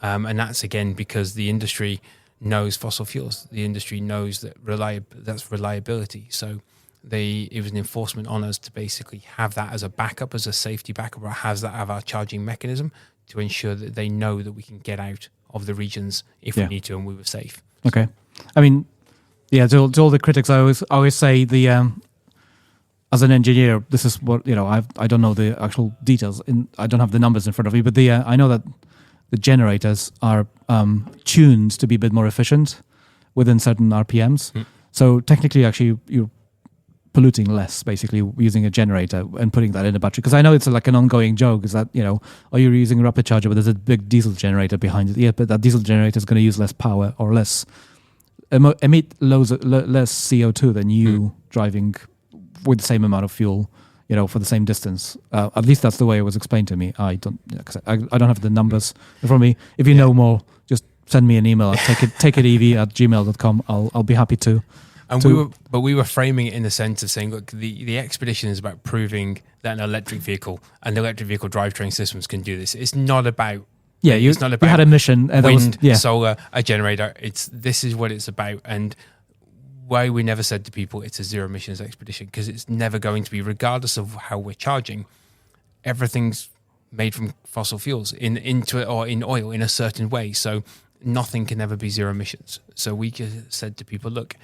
And that's, again, because the industry knows fossil fuels. The industry knows that that's reliability. So it was an enforcement on us to basically have that as a backup, as a safety backup, or have our charging mechanism to ensure that they know that we can get out of the regions if we need to, and we were safe. Okay. I mean, yeah, to all the critics, I always say as an engineer, this is what, I don't know the actual details. I don't have the numbers in front of me, but I know that the generators are tuned to be a bit more efficient within certain RPMs. So technically, actually, you're polluting less, basically, using a generator and putting that in a battery. Because I know it's like an ongoing joke, is that, are you using a rapid charger, but there's a big diesel generator behind it. Yeah, but that diesel generator is going to use less power or emit less CO2 than you driving with the same amount of fuel, for the same distance. At least that's the way it was explained to me. I don't have the numbers in front of me. If you know more, just send me an email at takeitev@gmail.com. I'll be happy to. And we were framing it in the sense of saying, look, the expedition is about proving that an electric vehicle and electric vehicle drivetrain systems can do this. It's not about it's not about you had a mission and wind, solar, a generator. This is what it's about, and why we never said to people it's a zero emissions expedition, because it's never going to be, regardless of how we're charging. Everything's made from fossil fuels in oil in a certain way, so nothing can ever be zero emissions. So we just said to people, look,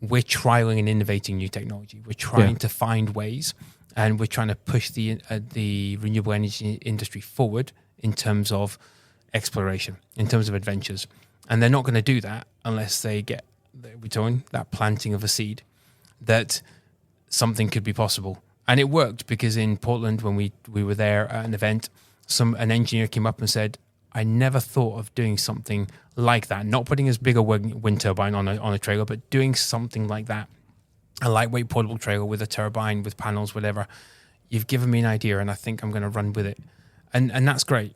we're trialing and innovating new technology. We're trying to find ways, and we're trying to push the renewable energy industry forward in terms of exploration, in terms of adventures. And they're not going to do that unless they get that planting of a seed that something could be possible. And it worked, because in Portland, when we were there at an event, an engineer came up and said, I never thought of doing something like that, not putting as big a wind turbine on a trailer, but doing something like that, a lightweight portable trailer with a turbine, with panels, whatever. You've given me an idea, and I think I'm going to run with it. And that's great.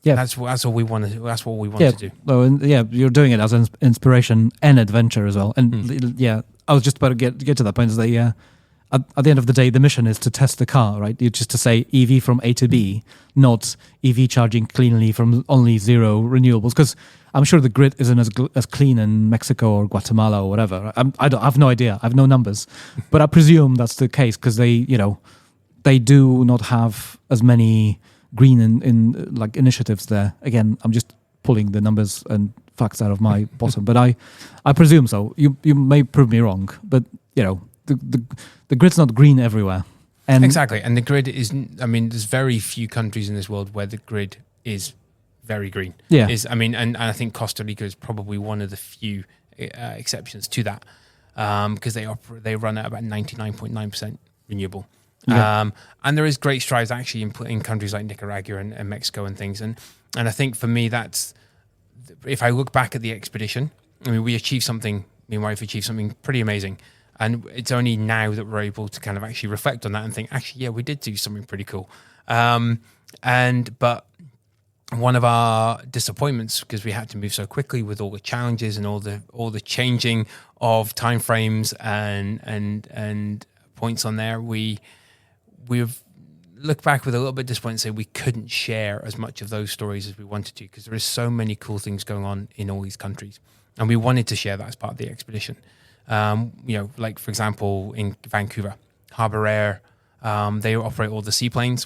Yeah, that's all we want to. That's what we want to do. Well, you're doing it as an inspiration and adventure as well. And I was just about to get to that point. Is that at the end of the day, the mission is to test the car, right? You just to say EV from A to B, not EV charging cleanly from only zero renewables. Because I'm sure the grid isn't as clean in Mexico or Guatemala or whatever. I have no idea. I have no numbers, but I presume that's the case, because they do not have as many green in like initiatives there. Again, I'm just pulling the numbers and facts out of my bottom, but I presume so. You may prove me wrong, but the grid's not green everywhere. And exactly, and the grid is. I mean, there's very few countries in this world where the grid is very green. Yeah, and I think Costa Rica is probably one of the few exceptions to that. because they run at about 99.9% renewable. Yeah. And there is great strides actually in countries like Nicaragua and Mexico and things. And I think for me, that's, if I look back at the expedition, I mean, we achieved something, me and my wife achieved something pretty amazing. And it's only now that we're able to kind of actually reflect on that and think, actually, yeah, we did do something pretty cool. But one of our disappointments, because we had to move so quickly with all the challenges and all the changing of timeframes and points on there, we've looked back with a little bit of disappointment and say we couldn't share as much of those stories as we wanted to, because there is so many cool things going on in all these countries, and we wanted to share that as part of the expedition. Like for example, in Vancouver, Harbour Air, they operate all the seaplanes.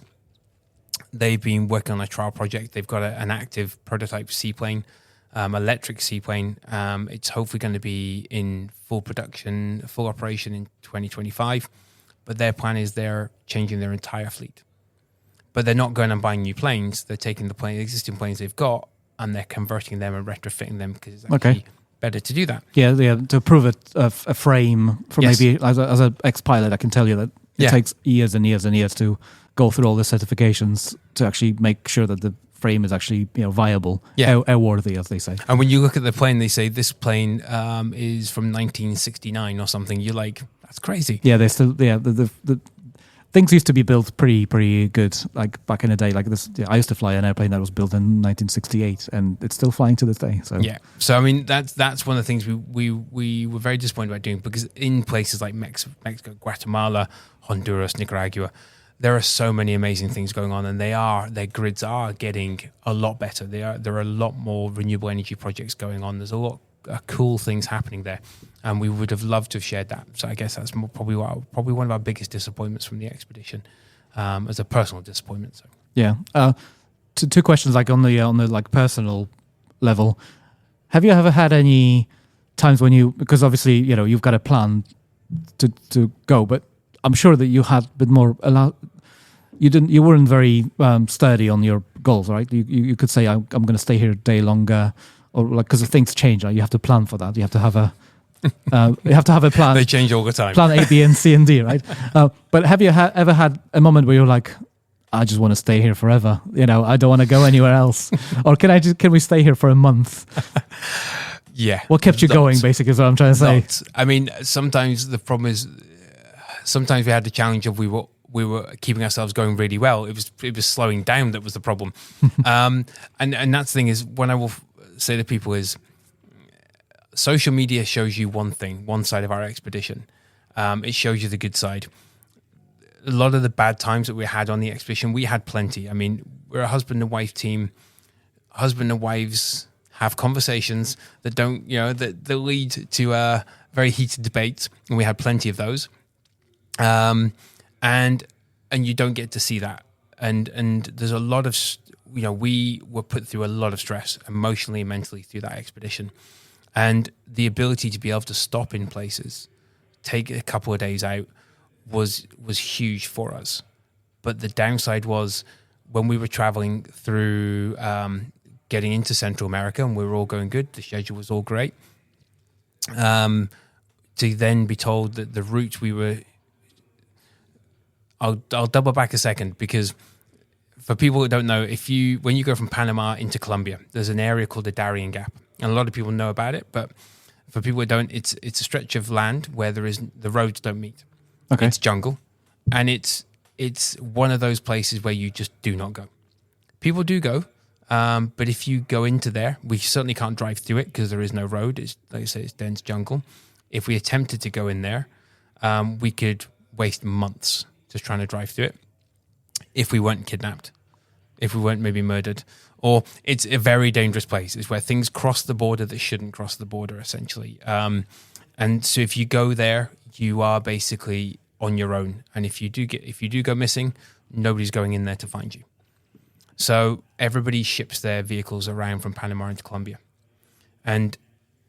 They've been working on a trial project. They've got an active prototype seaplane, electric seaplane. It's hopefully going to be in full production, full operation in 2025. But their plan is they're changing their entire fleet. But they're not going and buying new planes. They're taking the existing planes they've got, and they're converting them and retrofitting them, because it's actually better to do that. Yeah, to prove a frame for maybe as an ex-pilot, I can tell you that it takes years and years and years to go through all the certifications to actually make sure that the frame is actually viable, airworthy, as they say. And when you look at the plane, they say this plane is from 1969 or something. You're like, that's crazy. Yeah, they still the things used to be built pretty good, like back in the day. Like this, I used to fly an airplane that was built in 1968, and it's still flying to this day. So so I mean that's one of the things we were very disappointed about doing, because in places like Mexico, Guatemala, Honduras, Nicaragua, there are so many amazing things going on, and their grids are getting a lot better. There are a lot more renewable energy projects going on. There's a lot of cool things happening there, and we would have loved to have shared that. So I guess that's probably one of our biggest disappointments from the expedition, as a personal disappointment. So two questions, like on the like personal level. Have you ever had any times when because obviously you've got a plan to go, but I'm sure that you had a bit more you weren't very sturdy on your goals, right? You could say I'm going to stay here a day longer, or like, because things change, right? You have to plan for that. You have to have a plan. They change all the time. Plan A, B, and C, and D, right? But have you ever had a moment where you're like, I just want to stay here forever. I don't want to go anywhere else, or can we stay here for a month? Yeah. What kept you going, basically, is what I'm trying to say. I mean, sometimes the problem is, sometimes we had the challenge of we were keeping ourselves going really well. It was slowing down that was the problem. And that's the thing is, when I will say to people is, social media shows you one side of our expedition. It shows you the good side. A lot of the bad times that we had on the expedition, we had plenty. I mean, we're a husband and wife team. Husband and wives have conversations that don't, that lead to very heated debates, and we had plenty of those. And you don't get to see that, and there's a lot of we were put through a lot of stress emotionally and mentally through that expedition, and the ability to be able to stop in places, take a couple of days out, was huge for us. But the downside was, when we were traveling through getting into Central America, and we were all going good, the schedule was all great, to then be told that the route we were, I'll double back a second, because for people who don't know, when you go from Panama into Colombia, there's an area called the Darien Gap, and a lot of people know about it. But for people who don't, it's a stretch of land where the roads don't meet. Okay, it's jungle, and it's one of those places where you just do not go. People do go, but if you go into there, we certainly can't drive through it because there is no road. It's, like I say, it's dense jungle. If we attempted to go in there, we could waste months just trying to drive through it, if we weren't kidnapped, if we weren't maybe murdered. Or it's a very dangerous place. It's where things cross the border that shouldn't cross the border, essentially. And so if you go there, you are basically on your own. And if you do go missing, nobody's going in there to find you. So everybody ships their vehicles around from Panama into Colombia. And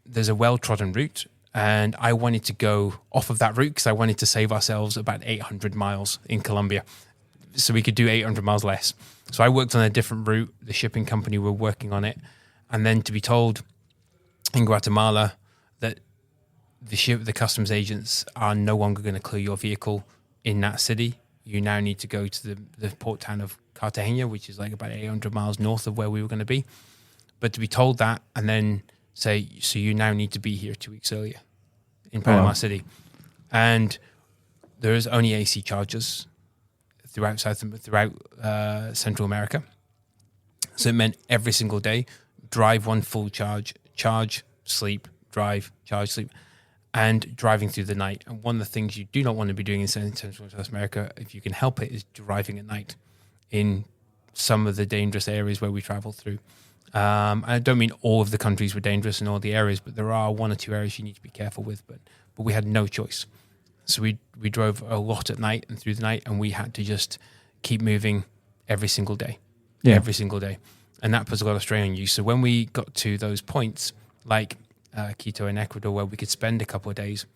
there's a well-trodden route. And I wanted to go off of that route because I wanted to save ourselves about 800 miles in Colombia, so we could do 800 miles less. So I worked on a different route. The shipping company were working on it. And then to be told in Guatemala that the customs agents are no longer going to clear your vehicle in that city. You now need to go to the port town of Cartagena, which is like about 800 miles north of where we were going to be. But to be told that and then say, so you now need to be here 2 weeks earlier in Panama City. And there is only AC chargers throughout Central America. So it meant every single day, drive one full charge, sleep, drive, charge, sleep, and driving through the night. And one of the things you do not want to be doing in Central and South America, if you can help it, is driving at night in some of the dangerous areas where we travel through. I don't mean all of the countries were dangerous in all the areas, but there are one or two areas you need to be careful with. But we had no choice. So we drove a lot at night and through the night, and we had to just keep moving every single day. Yeah. Every single day. And that puts a lot of strain on you. So when we got to those points, like Quito in Ecuador, where we could spend a couple of days,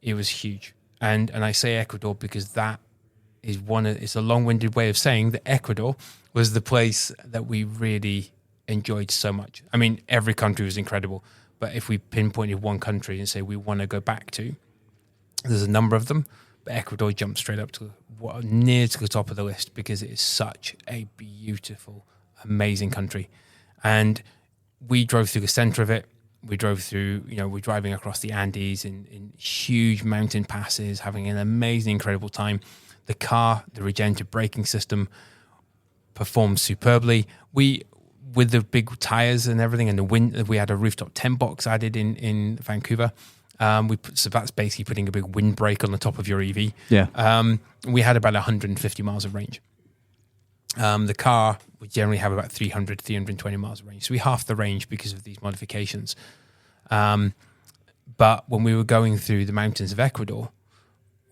it was huge. And I say Ecuador because that is it's a long-winded way of saying that Ecuador was the place that we really enjoyed so much. I mean, every country was incredible, but if we pinpointed one country and say we want to go back to, there's a number of them, but Ecuador jumped straight up to near to the top of the list because it is such a beautiful, amazing country. And we drove through the center of it. We drove through, we're driving across the Andes in huge mountain passes, having an amazing, incredible time. The car, the regenerative braking system performed superbly. With the big tires and everything and the wind, we had a rooftop tent box added in Vancouver. So that's basically putting a big windbreak on the top of your EV. Yeah. We had about 150 miles of range. The car would generally have about 320 miles of range. So we halved the range because of these modifications. But when we were going through the mountains of Ecuador,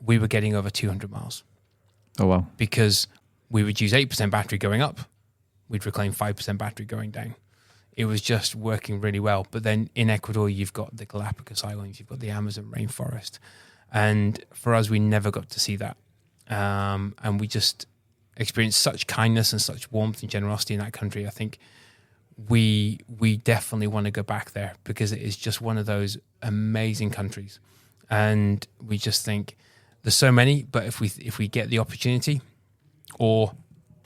we were getting over 200 miles. Oh, wow. Because we would use 8% battery going up. We'd reclaim 5% battery going down. It was just working really well. But then in Ecuador, you've got the Galapagos Islands, you've got the Amazon rainforest. And for us, we never got to see that. And we just experienced such kindness and such warmth and generosity in that country. I think we definitely want to go back there because it is just one of those amazing countries. And we just think there's so many, but if we get the opportunity, or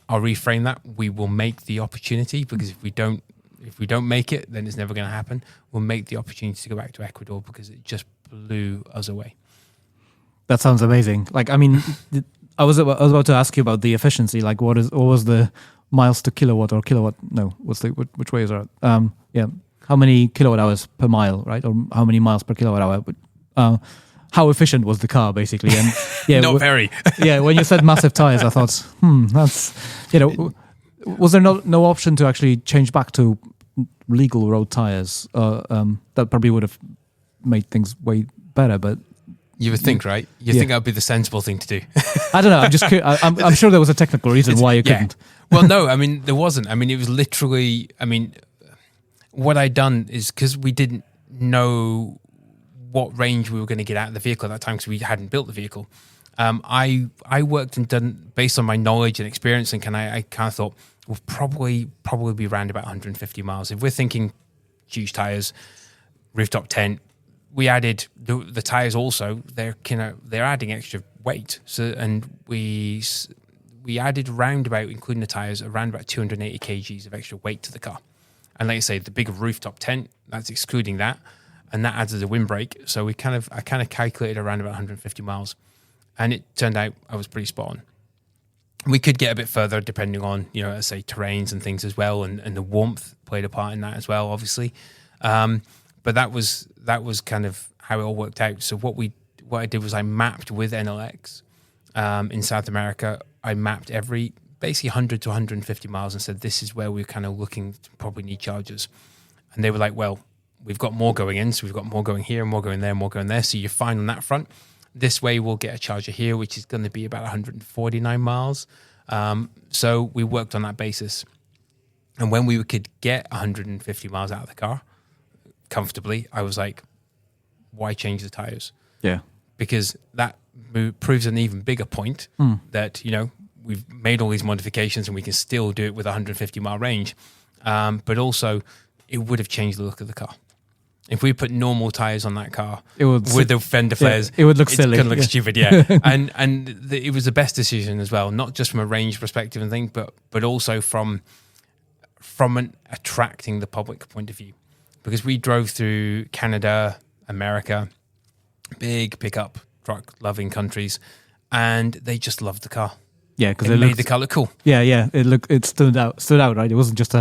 I'll reframe that, we will make the opportunity, because if we don't make it, then it's never going to happen. We'll make the opportunity to go back to Ecuador because it just blew us away. That sounds amazing. Like, I mean, I was about to ask you about the efficiency. Like, what was the miles to kilowatt or kilowatt? No, which way is that? Yeah, how many kilowatt hours per mile, right? Or how many miles per kilowatt hour? But how efficient was the car, basically? And yeah, not very. Yeah, when you said massive tires, I thought, that's was there no option to actually change back to legal road tires? That probably would have made things way better, but. You would think, right? You think that would be the sensible thing to do. I don't know. I'm just. I'm sure there was a technical reason why you couldn't. Well, no. I mean, there wasn't. I mean, it was literally. I mean, what I'd done is because we didn't know what range we were going to get out of the vehicle at that time because we hadn't built the vehicle. I worked and done based on my knowledge and experience, and I kind of thought we'll probably be around about 150 miles. If we're thinking huge tires, rooftop tent. We added the tires also. They're adding extra weight. So we added around about, including the tires, around about 280 kgs of extra weight to the car. And like I say, the big rooftop tent, that's excluding that, and that adds as a windbreak. So I kind of calculated around about 150 miles, and it turned out I was pretty spot on. We could get a bit further depending on let's say terrains and things as well, and the warmth played a part in that as well, obviously. But that was kind of how it all worked out. So what I did was I mapped with NLX in South America. I mapped every basically 100 to 150 miles and said, this is where we're kind of looking to probably need chargers. And they were like, well, we've got more going in. So we've got more going here, more going there, more going there. So you're fine on that front. This way we'll get a charger here, which is going to be about 149 miles. So we worked on that basis. And when we could get 150 miles out of the car, comfortably, I was like, why change the tires? Yeah. Because that proves an even bigger point that, we've made all these modifications and we can still do it with 150 mile range. But also it would have changed the look of the car. If we put normal tires on that car would with the fender flares, it would look silly. It could look stupid, yeah. It was the best decision as well, not just from a range perspective and thing, but also from an attracting the public point of view, because we drove through Canada, America, big pickup truck loving countries, and they just loved the car. Yeah, because it made the car look cool. Yeah. It stood out, right? It wasn't just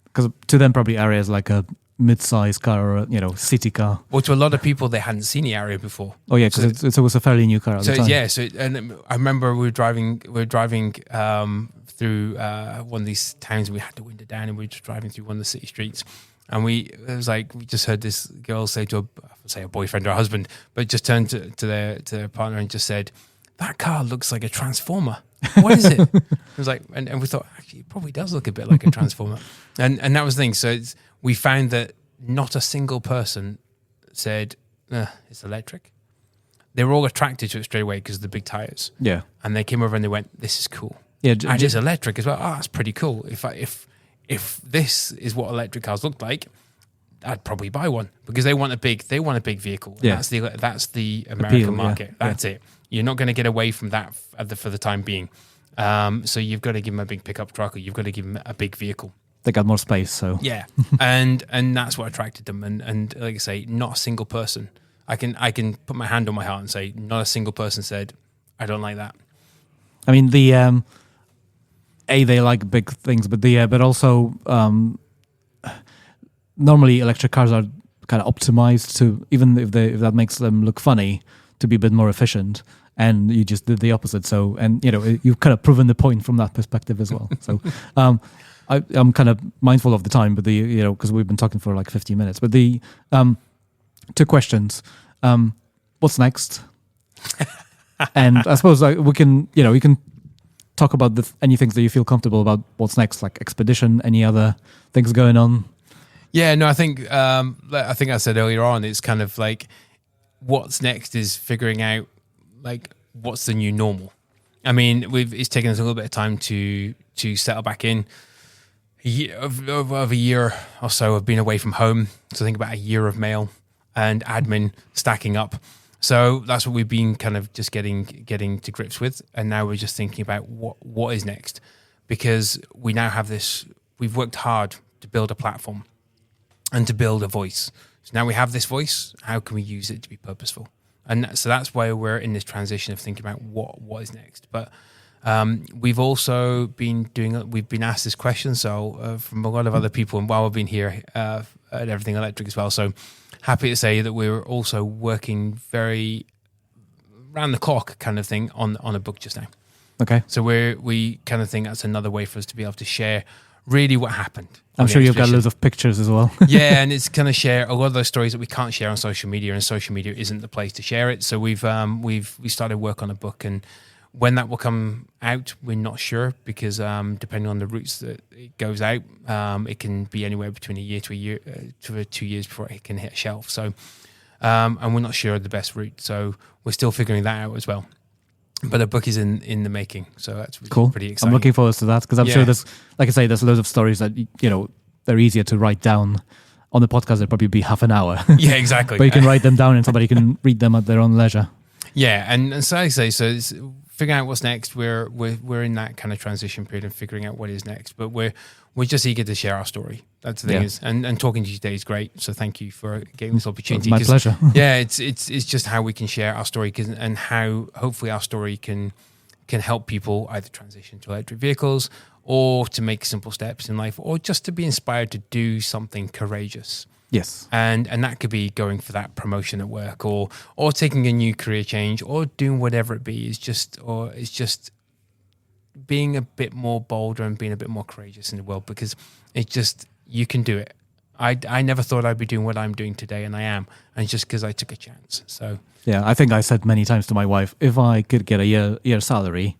because to them probably Aria is like a mid-size car or a city car. Well, to a lot of people, they hadn't seen the Aria before. Oh yeah, because it was a fairly new car at the time. Yeah, and I remember we were driving through one of these towns, and we had the window down, and we were just driving through one of the city streets, and we just heard this girl say to a boyfriend or a husband, but just turned to their partner and just said, "That car looks like a transformer. What is it?" It was like, and we thought, actually, it probably does look a bit like a transformer, and that was the thing. So we found that not a single person said it's electric. They were all attracted to it straight away because of the big tires. Yeah, and they came over and they went, "This is cool." Yeah, and it's electric as well. Oh, that's pretty cool. If this is what electric cars look like, I'd probably buy one, because they want a big vehicle. Yeah, that's the American appeal, market. Yeah. That's it. You're not going to get away from that for the time being. So you've got to give them a big pickup truck, or you've got to give them a big vehicle. They got more space, so yeah, and that's what attracted them. And like I say, not a single person. I can put my hand on my heart and say, not a single person said, "I don't like that." I mean, they like big things, but also normally electric cars are kind of optimized to, even if that makes them look funny, to be a bit more efficient. And you just did the opposite. So, and you've kind of proven the point from that perspective as well. So, I'm kind of mindful of the time, but because we've been talking for like 50 minutes. But the 2 questions: what's next? And I suppose we can, you can talk about any things that you feel comfortable about. What's next, like expedition, any other things going on? Yeah, no, I think I said earlier on, it's kind of like what's next is figuring out like what's the new normal. I mean, it's taken us a little bit of time to settle back in. Over a year or so of being away from home, so think about a year of mail and admin stacking up. So that's what we've been kind of just getting to grips with, and now we're just thinking about what is next, because we now have this. We've worked hard to build a platform and to build a voice. So now we have this voice. How can we use it to be purposeful? And so that's why we're in this transition of thinking about what is next. But we've also we've been asked this question, so from a lot of other people, and while we've been here at Everything Electric as well. So happy to say that we're also working very round the clock kind of thing on a book just now. Okay. So we kind of think that's another way for us to be able to share really what happened. I'm sure you've got loads of pictures as well. Yeah, and it's kind of share a lot of those stories that we can't share on social media, and social media isn't the place to share it. So we started work on a book, and when that will come out, we're not sure, because depending on the routes that it goes out, it can be anywhere between a year to 2 years before it can hit a shelf. So, and we're not sure of the best route, so we're still figuring that out as well. But a book is in the making, so that's cool. Pretty exciting. I'm looking forward to that, because I'm sure there's, like I say, there's loads of stories that they're easier to write down. On the podcast, it'd probably be half an hour. Yeah, exactly. But you can write them down, and somebody can read them at their own leisure. Yeah, and so I say, so it's figuring out what's next. We're in that kind of transition period and figuring out what is next. But we're just eager to share our story. That's the thing is, and talking to you today is great. So thank you for giving this opportunity. My pleasure. Yeah, it's just how we can share our story, and how hopefully our story can help people either transition to electric vehicles, or to make simple steps in life, or just to be inspired to do something courageous. Yes. And that could be going for that promotion at work, or taking a new career change, or doing whatever it be. It's just being a bit more bolder and being a bit more courageous in the world, because it's just, you can do it. I never thought I'd be doing what I'm doing today, and I am. And it's just because I took a chance. So yeah, I think I said many times to my wife, if I could get a year salary,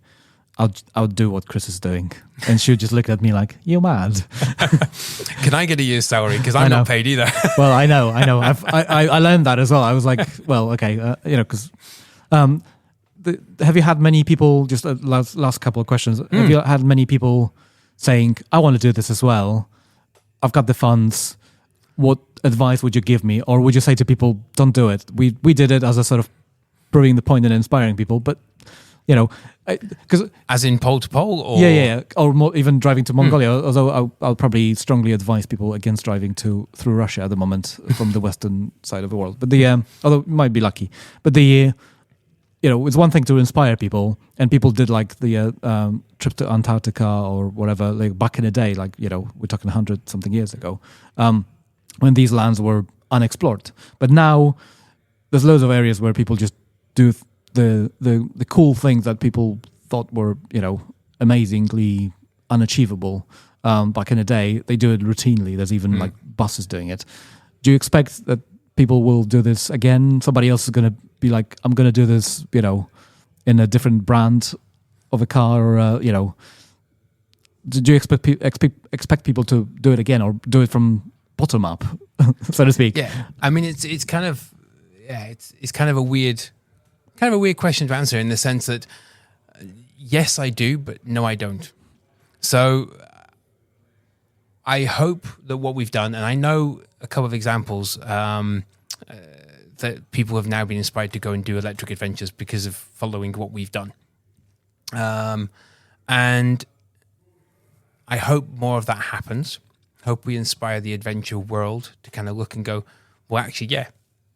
I'll do what Chris is doing. And she would just look at me like, you're mad. Can I get a year's salary? Because I'm not paid either. Well, I know. I learned that as well. I was like, well, okay, because have you had many people, just last couple of questions, have you had many people saying, I want to do this as well, I've got the funds, advice would you give me, or would you say to people, don't do it? We did it as a sort of proving the point and inspiring people, but because As in pole to pole, or yeah, or more, even driving to Mongolia. Although I'll probably strongly advise people against driving through Russia at the moment from the western side of the world. But although you might be lucky, but it's one thing to inspire people, and people did like the trip to Antarctica or whatever, like back in the day, like we're talking 100 something years ago, when these lands were unexplored. But now there's loads of areas where people just do the cool things that people thought were amazingly unachievable back in the day. They do it routinely. There's even like buses doing it. Do you expect that people will do this again? Somebody else is going to be like, I'm going to do this, in a different brand of a car, or do you expect people to do it again, or do it from bottom up, so to speak? Yeah, I mean, it's kind of it's kind of a weird question to answer, in the sense that yes, I do, but no, I don't. So I hope that what we've done, and I know a couple of examples that people have now been inspired to go and do electric adventures because of following what we've done. And I hope more of that happens. Hope we inspire the adventure world to kind of look and go, well, actually, yeah,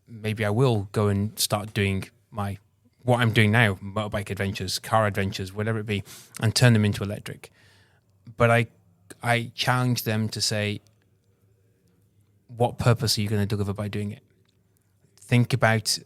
maybe I will go and start doing what I'm doing now, motorbike adventures, car adventures, whatever it be, and turn them into electric. But I challenge them to say, what purpose are you going to deliver by doing it? Think about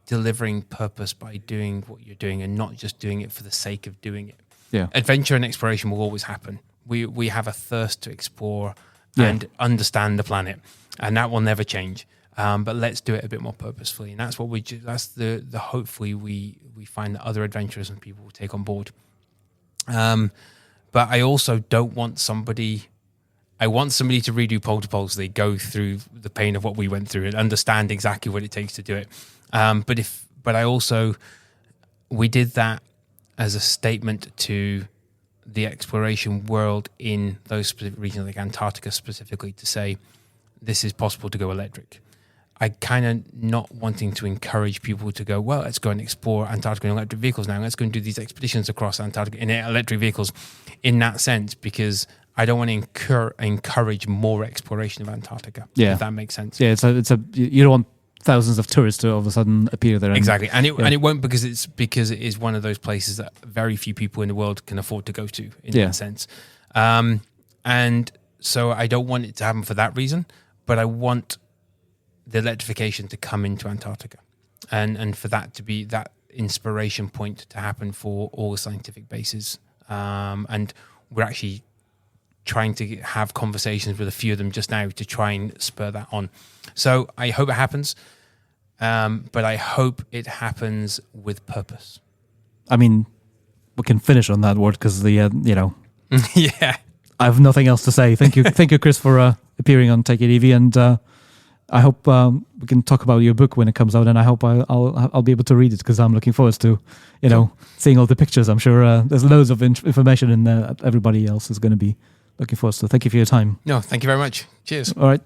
delivering purpose by doing what you're doing, and not just doing it for the sake of doing it. Yeah. Adventure and exploration will always happen. We have a thirst to explore and understand the planet, and that will never change. But let's do it a bit more purposefully, and that's what that's the hopefully we find that other adventurers and people will take on board. But I also don't want somebody. I want somebody to redo pole to pole so they go through the pain of what we went through and understand exactly what it takes to do it. We did that as a statement to the exploration world in those specific regions, like Antarctica specifically, to say this is possible to go electric. I kind of not wanting to encourage people to go, well, let's go and explore Antarctica in electric vehicles now. Let's go and do these expeditions across Antarctica in electric vehicles, in that sense, because I don't want to encourage more exploration of Antarctica. Yeah. If that makes sense. Yeah, you don't want thousands of tourists to all of a sudden appear there. Exactly, and it won't, because it is one of those places that very few people in the world can afford to go to, in that sense. And so I don't want it to happen for that reason, but I want the electrification to come into Antarctica, and for that to be that inspiration point to happen for all the scientific bases. And we're actually trying to have conversations with a few of them just now to try and spur that on. So I hope it happens, but I hope it happens with purpose. I mean, we can finish on that word, because yeah, I have nothing else to say. Thank you, Chris, for appearing on Take It Easy, and I hope we can talk about your book when it comes out, and I hope I'll be able to read it, because I'm looking forward to seeing all the pictures. I'm sure there's loads of information in there that everybody else is going to be looking forward to. So thank you for your time. No, thank you very much. Cheers. All right.